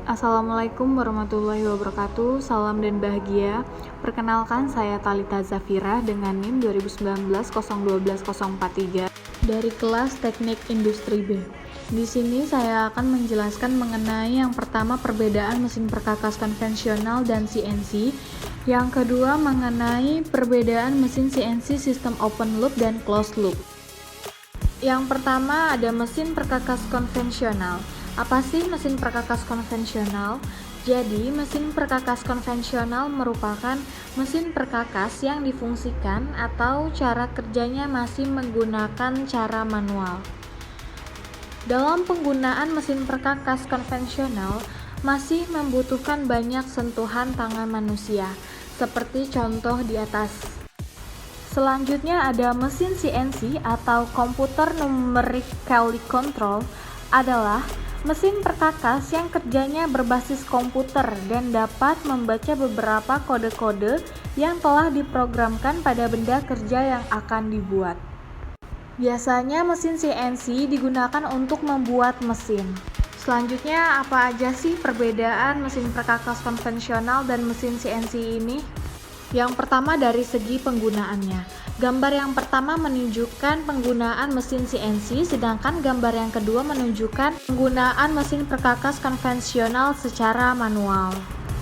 Assalamualaikum warahmatullahi wabarakatuh. Salam dan bahagia. Perkenalkan, saya Talita Zafira dengan NIM 2019-012043 dari kelas Teknik Industri B. Di sini saya akan menjelaskan mengenai yang pertama perbedaan mesin perkakas konvensional dan CNC, yang kedua mengenai perbedaan mesin CNC sistem open loop dan closed loop. Yang pertama ada mesin perkakas konvensional. Apa sih mesin perkakas konvensional? Jadi, mesin perkakas konvensional merupakan mesin perkakas yang difungsikan atau cara kerjanya masih menggunakan cara manual. Dalam penggunaan mesin perkakas konvensional, masih membutuhkan banyak sentuhan tangan manusia, seperti contoh di atas. Selanjutnya ada mesin CNC atau Computer Numerically Control adalah mesin perkakas yang kerjanya berbasis komputer dan dapat membaca beberapa kode-kode yang telah diprogramkan pada benda kerja yang akan dibuat. Biasanya mesin CNC digunakan untuk membuat mesin. Selanjutnya, apa aja sih perbedaan mesin perkakas konvensional dan mesin CNC ini? Yang pertama dari segi penggunaannya. Gambar yang pertama menunjukkan penggunaan mesin CNC, sedangkan gambar yang kedua menunjukkan penggunaan mesin perkakas konvensional secara manual.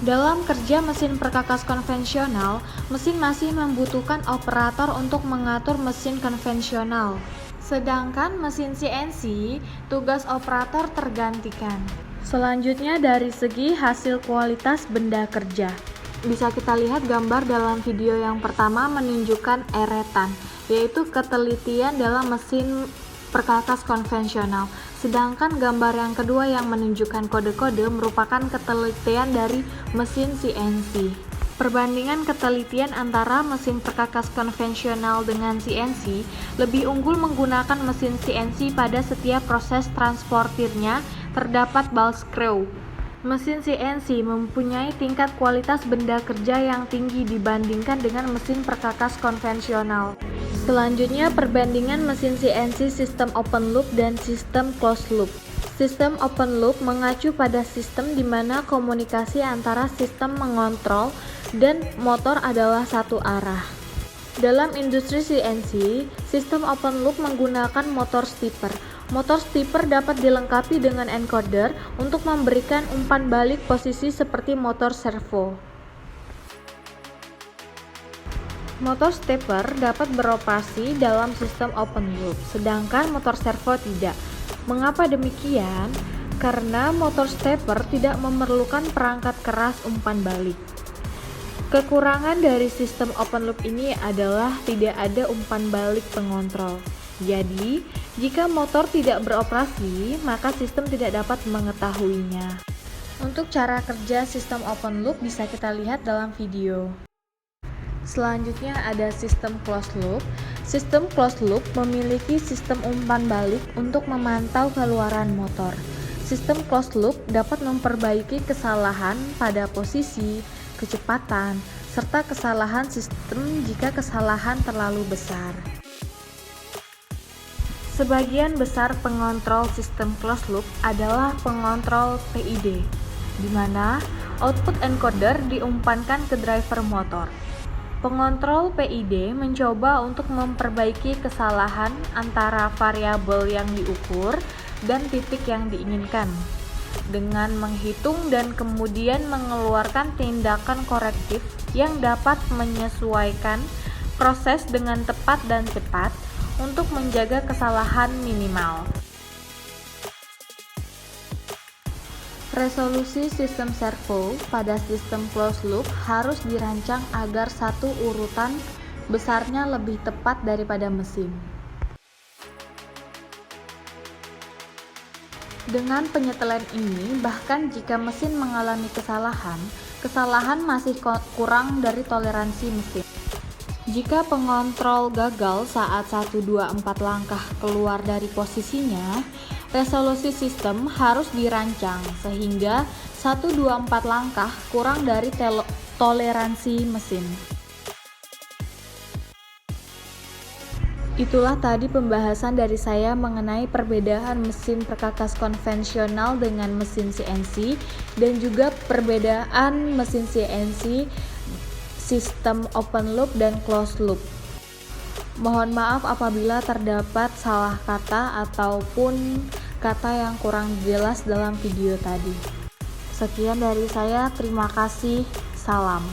Dalam kerja mesin perkakas konvensional, mesin masih membutuhkan operator untuk mengatur mesin konvensional. Sedangkan mesin CNC, tugas operator tergantikan. Selanjutnya dari segi hasil kualitas benda kerja. Bisa kita lihat gambar dalam video yang pertama menunjukkan eretan, yaitu ketelitian dalam mesin perkakas konvensional. Sedangkan gambar yang kedua yang menunjukkan kode-kode merupakan ketelitian dari mesin CNC. Perbandingan ketelitian antara mesin perkakas konvensional dengan CNC lebih unggul menggunakan mesin CNC pada setiap proses transportirnya terdapat ball screw. Mesin CNC mempunyai tingkat kualitas benda kerja yang tinggi dibandingkan dengan mesin perkakas konvensional. Selanjutnya, perbandingan mesin CNC sistem open loop dan sistem closed loop. Sistem open loop mengacu pada sistem di mana komunikasi antara sistem mengontrol dan motor adalah satu arah. Dalam industri CNC, sistem open loop menggunakan motor stepper. Motor stepper dapat dilengkapi dengan encoder untuk memberikan umpan balik posisi seperti motor servo. Motor stepper dapat beroperasi dalam sistem open loop, sedangkan motor servo tidak. Mengapa demikian? Karena motor stepper tidak memerlukan perangkat keras umpan balik. Kekurangan dari sistem open loop ini adalah tidak ada umpan balik pengontrol. Jadi, jika motor tidak beroperasi, maka sistem tidak dapat mengetahuinya. Untuk cara kerja sistem open loop bisa kita lihat dalam video. Selanjutnya ada sistem closed loop. Sistem closed loop memiliki sistem umpan balik untuk memantau keluaran motor. Sistem closed loop dapat memperbaiki kesalahan pada posisi, kecepatan, serta kesalahan sistem jika kesalahan terlalu besar. Sebagian besar pengontrol sistem closed loop adalah pengontrol PID, di mana output encoder diumpankan ke driver motor. Pengontrol PID mencoba untuk memperbaiki kesalahan antara variabel yang diukur dan titik yang diinginkan, dengan menghitung dan kemudian mengeluarkan tindakan korektif yang dapat menyesuaikan proses dengan tepat dan cepat untuk menjaga kesalahan minimal. Resolusi sistem servo pada sistem closed loop harus dirancang agar satu urutan besarnya lebih tepat daripada mesin. Dengan penyetelan ini, bahkan jika mesin mengalami kesalahan masih kurang dari toleransi mesin. Jika pengontrol gagal saat 1, 2, 4 langkah keluar dari posisinya, resolusi sistem harus dirancang sehingga 1, 2, 4 langkah kurang dari toleransi mesin. Itulah tadi pembahasan dari saya mengenai perbedaan mesin perkakas konvensional dengan mesin CNC dan juga perbedaan mesin CNC sistem open loop dan closed loop. Mohon maaf apabila terdapat salah kata ataupun kata yang kurang jelas dalam video tadi. Sekian dari saya, terima kasih, salam.